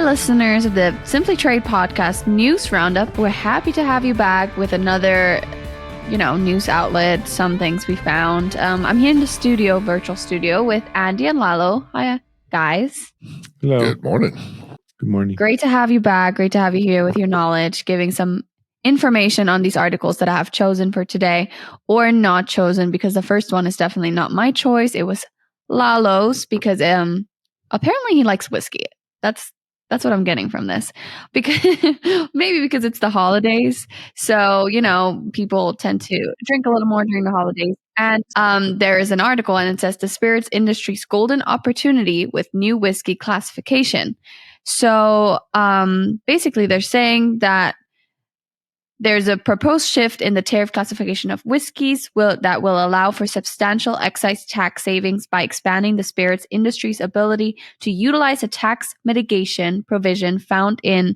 listeners of the Simply Trade podcast news roundup. We're happy to have you back with another, news outlet, some things we found. I'm here in the virtual studio with Andy and Lalo. Hi, guys. Hello. Good morning. Good morning. Great to have you back. Great to have you here with your knowledge, giving some information on these articles that I have chosen for today or not chosen, because the first one is definitely not my choice. It was Lalo's because apparently he likes whiskey. That's what I'm getting from this, because maybe because it's the holidays. So, people tend to drink a little more during the holidays. And there is an article and it says the spirits industry's golden opportunity with new whiskey classification. So basically they're saying that there's a proposed shift in the tariff classification of whiskeys that will allow for substantial excise tax savings by expanding the spirits industry's ability to utilize a tax mitigation provision found in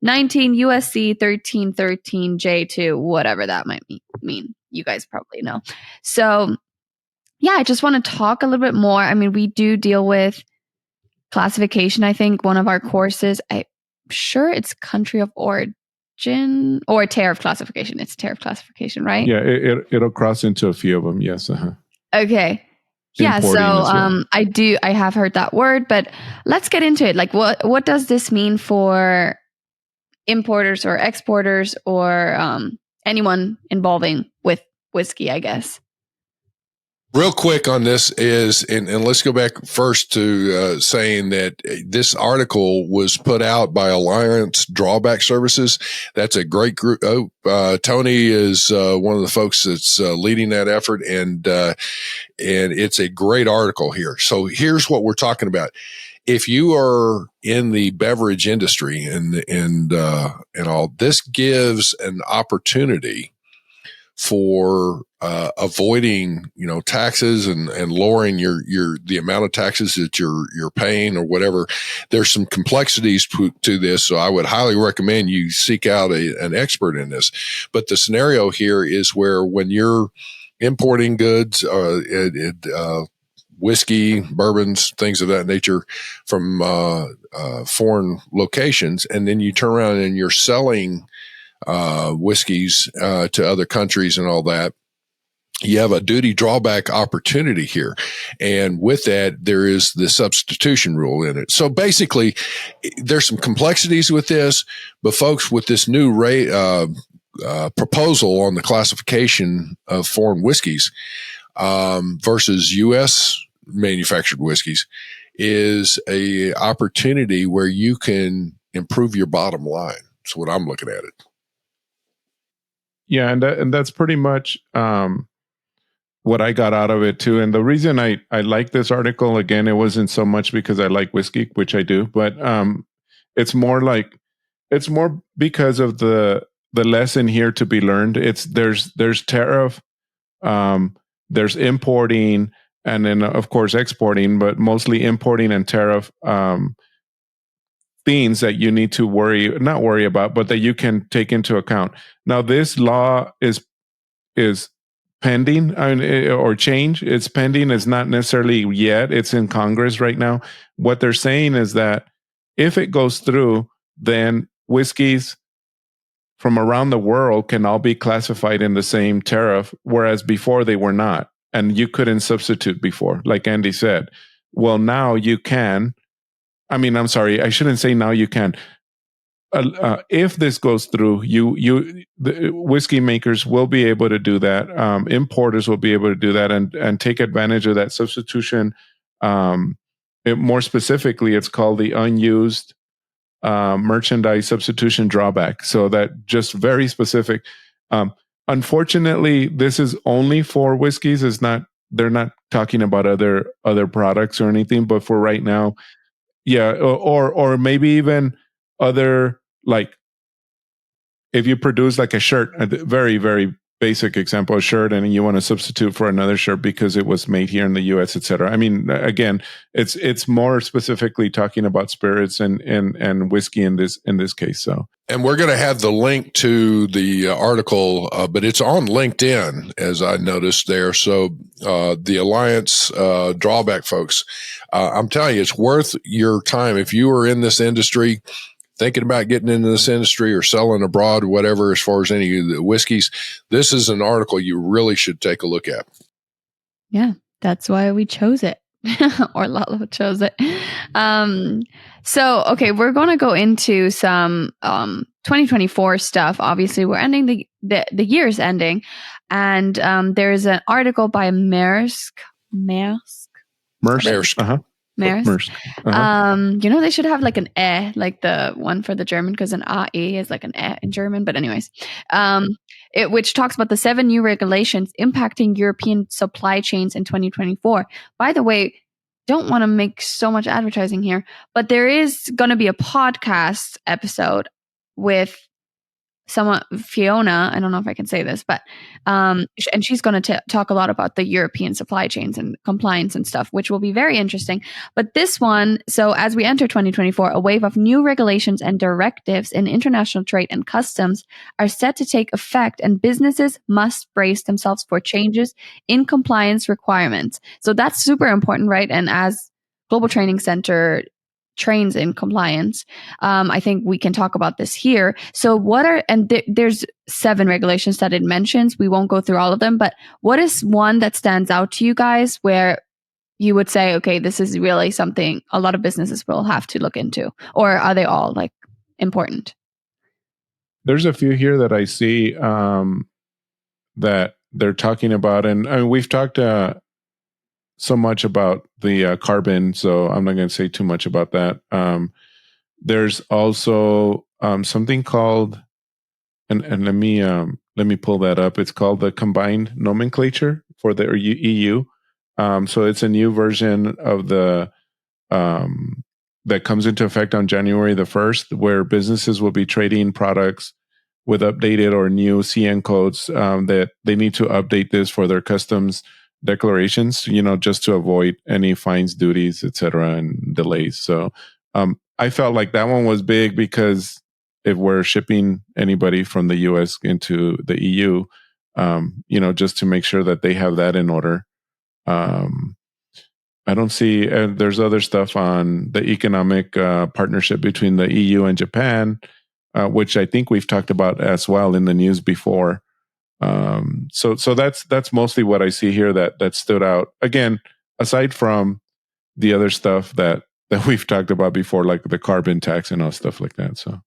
19 USC 1313 J2, whatever that might mean. You guys probably know. So, I just want to talk a little bit more. I mean, we do deal with classification. I think one of our courses, I'm sure it's country of origin or tariff classification. It's tariff classification, right? Yeah, it'll cross into a few of them. Yes. Okay. Yeah. Importing So well. I have heard that word, but let's get into it. Like, what does this mean for importers or exporters or anyone involving with whiskey, I guess? Real quick on this is, and let's go back first to saying that this article was put out by Alliance Drawback Services. That's a great group. Tony is one of the folks that's leading that effort, and it's a great article here. So here's what we're talking about. If you are in the beverage industry and all, this gives an opportunity for avoiding, taxes and lowering the amount of taxes that you're paying or whatever. There's some complexities to this, so I would highly recommend you seek out an expert in this. But the scenario here is where when you're importing goods, whiskey, bourbons, things of that nature from foreign locations, and then you turn around and you're selling whiskeys to other countries and all that, you have a duty drawback opportunity here. And with that, there is the substitution rule in it. So basically, there's some complexities with this, but folks, with this new proposal on the classification of foreign whiskeys versus U.S. manufactured whiskeys is a opportunity where you can improve your bottom line. That's what I'm looking at it. Yeah, and that's pretty much what I got out of it too. And the reason I like this article, again, it wasn't so much because I like whiskey, which I do, but it's more because of the lesson here to be learned. There's tariff, there's importing, and then of course exporting, but mostly importing and tariff things that you need to not worry about, but that you can take into account. Now, this law is pending or change. It's pending. It's not necessarily yet. It's in Congress right now. What they're saying is that if it goes through, then whiskeys from around the world can all be classified in the same tariff, whereas before they were not. And you couldn't substitute before, like Andy said. Well, now you can. I mean, I'm sorry, I shouldn't say now you can. If this goes through, the whiskey makers will be able to do that. Importers will be able to do that and take advantage of that substitution. More specifically, it's called the unused merchandise substitution drawback. So that just very specific. Unfortunately, this is only for whiskeys. They're not talking about other products or anything. But for right now. Yeah, or maybe even other, like if you produce like a shirt, a very, very basic example, a shirt, and you want to substitute for another shirt because it was made here in the U.S., etc. I mean, again, it's more specifically talking about spirits and whiskey in this case. So, and we're going to have the link to the article, but it's on LinkedIn, as I noticed there. So, the Alliance drawback folks, I'm telling you, it's worth your time if you are in this industry, thinking about getting into this industry or selling abroad, whatever, as far as any of the whiskeys. This is an article you really should take a look at. Yeah, that's why we chose it. Or Lalo chose it. So, okay, we're going to go into some 2024 stuff. Obviously, we're ending the year's ending. And there's an article by Maersk. Uh-huh. Maersk. Uh-huh. They should have like an E, like the one for the German, because an AE is like an E in German. But anyways, which talks about the 7 new regulations impacting European supply chains in 2024. By the way, don't want to make so much advertising here, but there is going to be a podcast episode with someone, Fiona, I don't know if I can say this, but and she's going to talk a lot about the European supply chains and compliance and stuff, which will be very interesting. But this one, so as we enter 2024, a wave of new regulations and directives in international trade and customs are set to take effect, and businesses must brace themselves for changes in compliance requirements. So that's super important, right? And as Global Training Center trains in compliance, I think we can talk about this here. So there's 7 regulations that it mentions. We won't go through all of them, but what is one that stands out to you guys where you would say, okay, this is really something a lot of businesses will have to look into? Or are they all like important? There's a few here that I see that they're talking about, and I mean, we've talked so much about the carbon, so I'm not going to say too much about that. There's also something called, and let me pull that up. It's called the combined nomenclature for the EU. So it's a new version of the that comes into effect on January the 1st, where businesses will be trading products with updated or new CN codes that they need to update this for their customs declarations, just to avoid any fines, duties, etc., and delays. So I felt like that one was big because if we're shipping anybody from the US into the EU, just to make sure that they have that in order. I don't see, and there's other stuff on the economic partnership between the EU and Japan, which I think we've talked about as well in the news before. So that's mostly what I see here that stood out. Again, aside from the other stuff that we've talked about before, like the carbon tax and all stuff like that. So,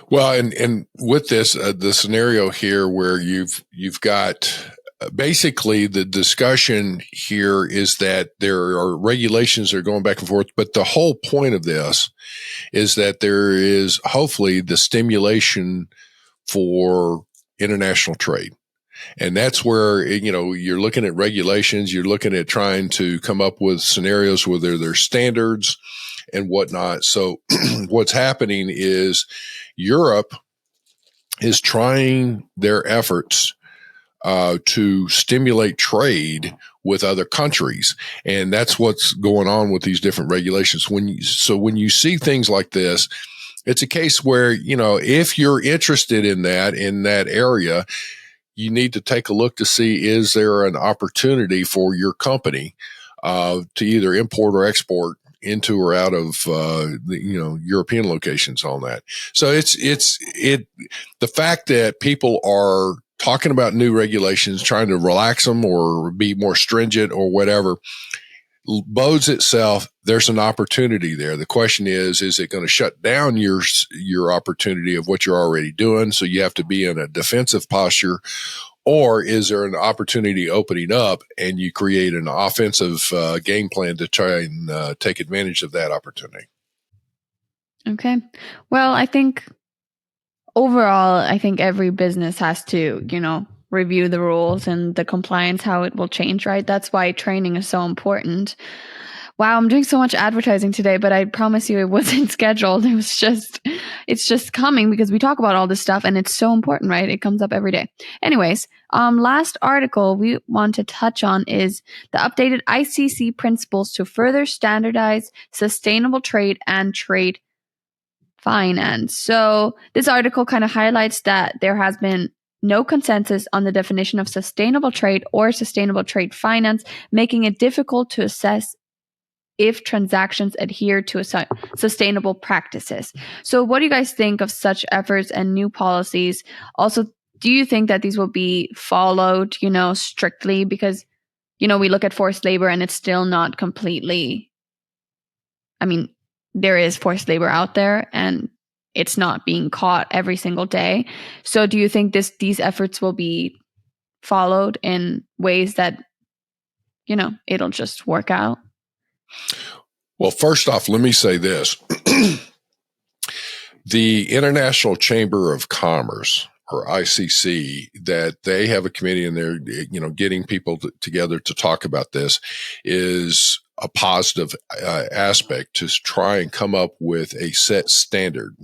well, and with this, the scenario here where you've got basically the discussion here is that there are regulations that are going back and forth, but the whole point of this is that there is hopefully the stimulation for international trade. And that's where, you're looking at regulations, you're looking at trying to come up with scenarios where there's standards and whatnot. So what's happening is Europe is trying their efforts to stimulate trade with other countries. And that's what's going on with these different regulations. When you see things like this, it's a case where, if you're interested in that area, you need to take a look to see, is there an opportunity for your company to either import or export into or out of European locations on that. So it's the fact that people are talking about new regulations, trying to relax them or be more stringent or whatever, bodes itself. There's an opportunity there. The question is it going to shut down your opportunity of what you're already doing? So you have to be in a defensive posture, or is there an opportunity opening up and you create an offensive game plan to try and take advantage of that opportunity? Okay. Well, I think overall, every business has to, review the rules and the compliance, how it will change, right? That's why training is so important. Wow, I'm doing so much advertising today, but I promise you it wasn't scheduled. It's just coming because we talk about all this stuff and it's so important, right? It comes up every day. Anyways, last article we want to touch on is the updated ICC principles to further standardize sustainable trade and trade finance. So this article kind of highlights that there has been no consensus on the definition of sustainable trade or sustainable trade finance, making it difficult to assess if transactions adhere to sustainable practices. So what do you guys think of such efforts and new policies? Also, do you think that these will be followed, strictly? Because, we look at forced labor and it's still not completely, there is forced labor out there and it's not being caught every single day. So do you think these efforts will be followed in ways that, it'll just work out? Well, first off, let me say this. The International Chamber of Commerce, or ICC, that they have a committee in there, getting people together to talk about this, is a positive aspect to try and come up with a set standard.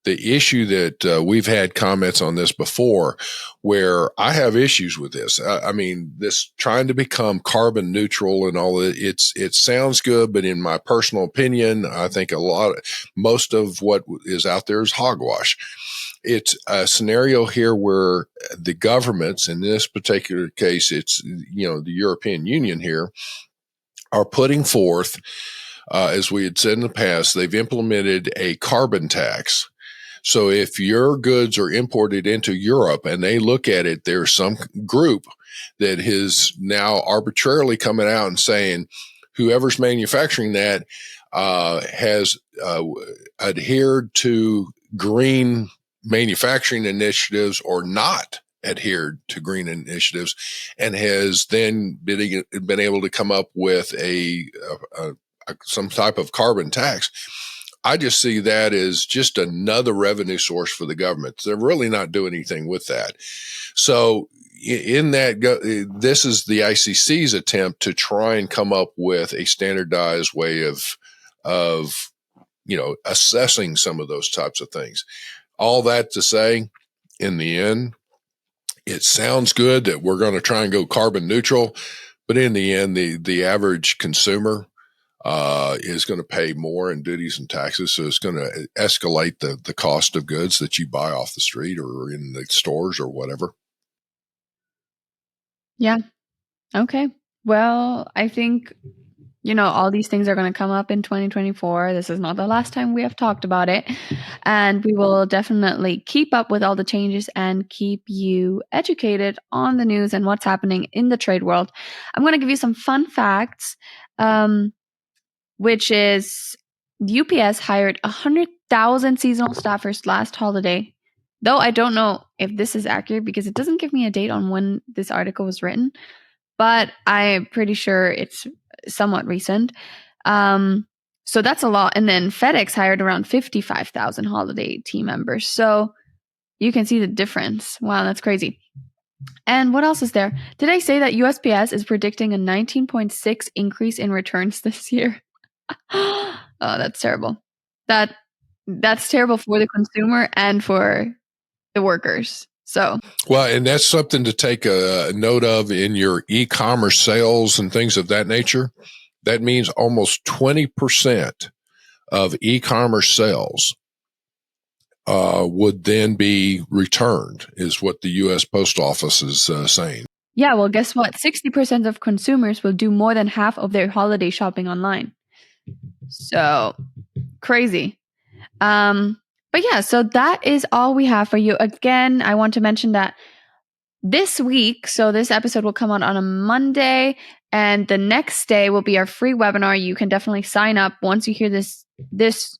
The issue that we've had comments on this before, where I have issues with this. This trying to become carbon neutral and all that, it sounds good, but in my personal opinion, I think most of what is out there is hogwash. It's a scenario here where the governments, in this particular case, it's, the European Union here, are putting forth, as we had said in the past, they've implemented a carbon tax. So if your goods are imported into Europe and they look at it, there's some group that is now arbitrarily coming out and saying, whoever's manufacturing that has adhered to green manufacturing initiatives or not adhered to green initiatives, and has then been able to come up with some type of carbon tax. I just see that as just another revenue source for the government. They're really not doing anything with that. So in that, this is the ICC's attempt to try and come up with a standardized way of assessing some of those types of things. All that to say, in the end, it sounds good that we're going to try and go carbon neutral, but in the end, the average consumer is going to pay more in duties and taxes. So it's going to escalate the cost of goods that you buy off the street or in the stores or whatever. Yeah. Okay. Well, I think, all these things are going to come up in 2024. This is not the last time we have talked about it. And we will definitely keep up with all the changes and keep you educated on the news and what's happening in the trade world. I'm going to give you some fun facts. Which is UPS hired 100,000 seasonal staffers last holiday. Though I don't know if this is accurate because it doesn't give me a date on when this article was written, but I'm pretty sure it's somewhat recent. So that's a lot. And then FedEx hired around 55,000 holiday team members. So you can see the difference. Wow, that's crazy. And what else is there? Did I say that USPS is predicting a 19.6 increase in returns this year? Oh, that's terrible. That's terrible for the consumer and for the workers. So, well, and that's something to take a note of in your e-commerce sales and things of that nature. That means almost 20% of e-commerce sales would then be returned, is what the U.S. Post Office is saying. Yeah, well, guess what? 60% of consumers will do more than half of their holiday shopping online. So crazy. But yeah, so that is all we have for you. Again, I want to mention that this week, so this episode will come out on a Monday, and the next day will be our free webinar. You can definitely sign up once you hear this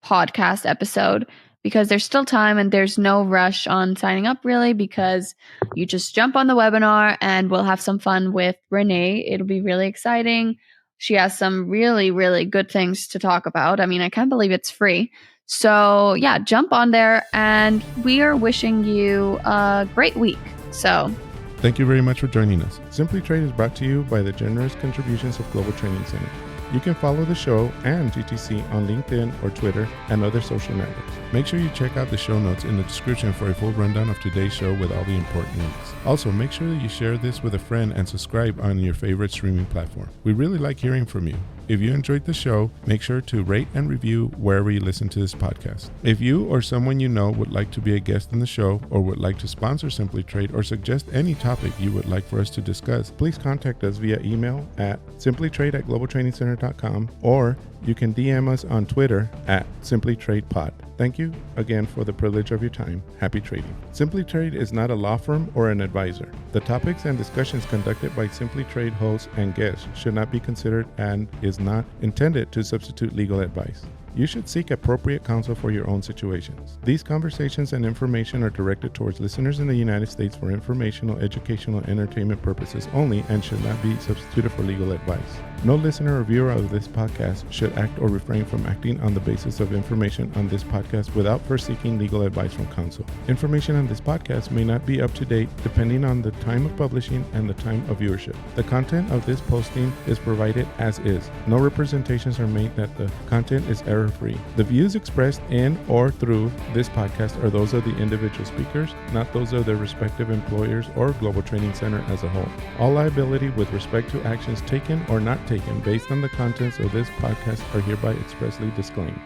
podcast episode, because there's still time and there's no rush on signing up really, because you just jump on the webinar and we'll have some fun with Renee. It'll be really exciting. She has some really, really good things to talk about. I mean, I can't believe it's free. So yeah, jump on there, and we are wishing you a great week. So Thank you very much for joining us. Simply Trade is brought to you by the generous contributions of Global Training Center. You can follow the show and GTC on LinkedIn or Twitter and other social networks. Make sure you check out the show notes in the description for a full rundown of today's show with all the important links. Also, make sure that you share this with a friend and subscribe on your favorite streaming platform. We really like hearing from you. If you enjoyed the show, make sure to rate and review wherever you listen to this podcast. If you or someone you know would like to be a guest on the show or would like to sponsor Simply Trade or suggest any topic you would like for us to discuss, please contact us via email at simplytrade@globaltrainingcenter.com, or you can DM us on Twitter at simplytradepod. Thank you again for the privilege of your time. Happy trading. Simply Trade is not a law firm or an advisor. The topics and discussions conducted by Simply Trade hosts and guests should not be considered and is not intended to substitute legal advice. You should seek appropriate counsel for your own situations. These conversations and information are directed towards listeners in the United States for informational, educational, and entertainment purposes only and should not be substituted for legal advice. No listener or viewer of this podcast should act or refrain from acting on the basis of information on this podcast without first seeking legal advice from counsel. Information on this podcast may not be up to date depending on the time of publishing and the time of viewership. The content of this posting is provided as is. No representations are made that the content is error-free. The views expressed in or through this podcast are those of the individual speakers, not those of their respective employers or Global Training Center as a whole. All liability with respect to actions taken or not taken based on the contents of this podcast are hereby expressly disclaimed.